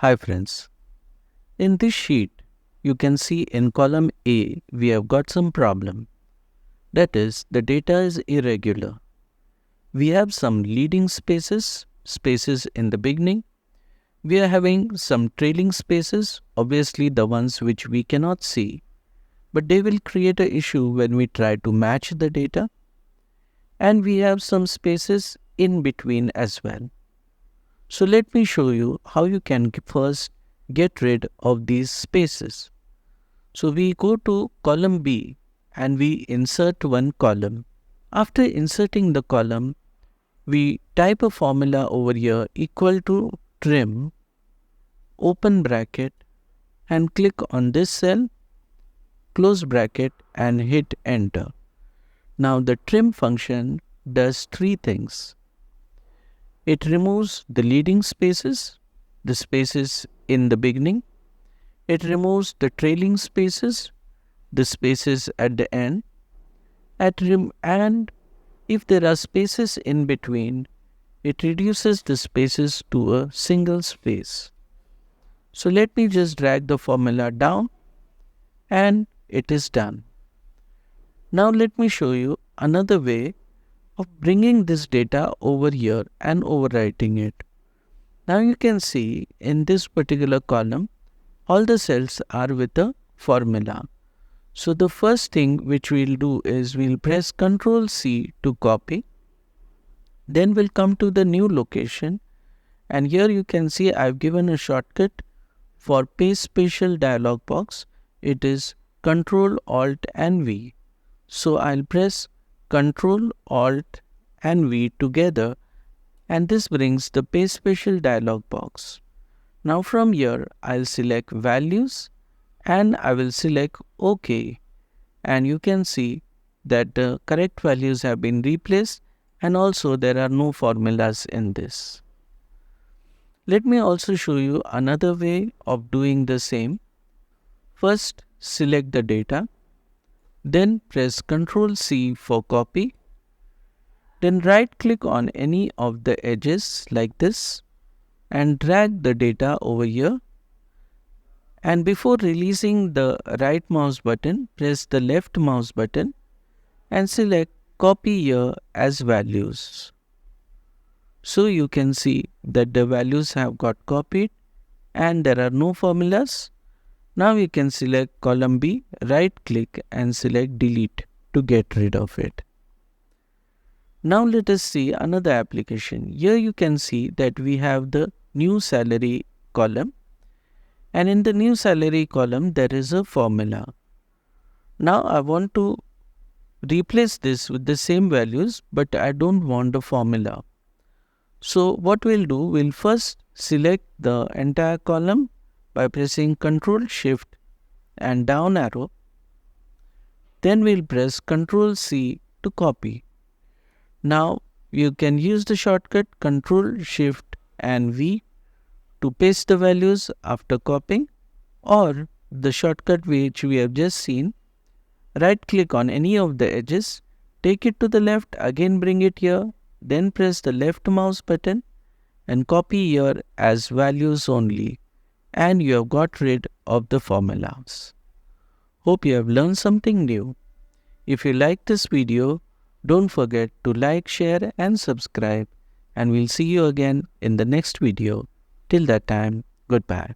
Hi friends, in this sheet you can see in column A we have got some problem. That is, the data is irregular. We have some leading spaces in the beginning. We are having some trailing spaces, obviously the ones which we cannot see, but they will create an issue when we try to match the data. And we have some spaces in between as well. So let me show you how you can first get rid of these spaces. So we go to column B and we insert one column. After inserting the column, we type a formula over here equal to trim, open bracket, and click on this cell, close bracket, and hit enter. Now the trim function does three things. It removes the leading spaces, the spaces in the beginning. It removes the trailing spaces, the spaces at the end. And if there are spaces in between, it reduces the spaces to a single space. So let me just drag the formula down and it is done. Now let me show you another way of bringing this data over here and overwriting it. Now you can see in this particular column, all the cells are with a formula. So the first thing which we'll do is we'll press Ctrl C to copy. Then we'll come to the new location. And here you can see I've given a shortcut for paste spatial dialog box. It is Ctrl Alt and V. So I'll press Ctrl Alt and V together, and this brings the paste spatial dialog box. Now from here I'll select values and I will select OK, and you can see that the correct values have been replaced and also there are no formulas in this. Let me also show you another way of doing the same. First select the data, then press Ctrl C for copy, then right click on any of the edges like this and drag the data over here. And before releasing the right mouse button, press the left mouse button and select copy here as values. So you can see that the values have got copied and there are no formulas. Now you can select column B, right click and select delete to get rid of it. Now let us see another application. Here you can see that we have the new salary column. And in the new salary column, there is a formula. Now I want to replace this with the same values, but I don't want the formula. So what we'll do, we'll first select the entire column by pressing Ctrl Shift and down arrow. Then we'll press Ctrl C to copy. Now you can use the shortcut Ctrl Shift and V to paste the values after copying, or the shortcut which we have just seen, right click on any of the edges, take it to the left, again bring it here, then press the left mouse button and copy here as values only, and you have got rid of the formulas. Hope you have learned something new. If you like this video, don't forget to like, share and subscribe, and we'll see you again in the next video. Till that time, goodbye.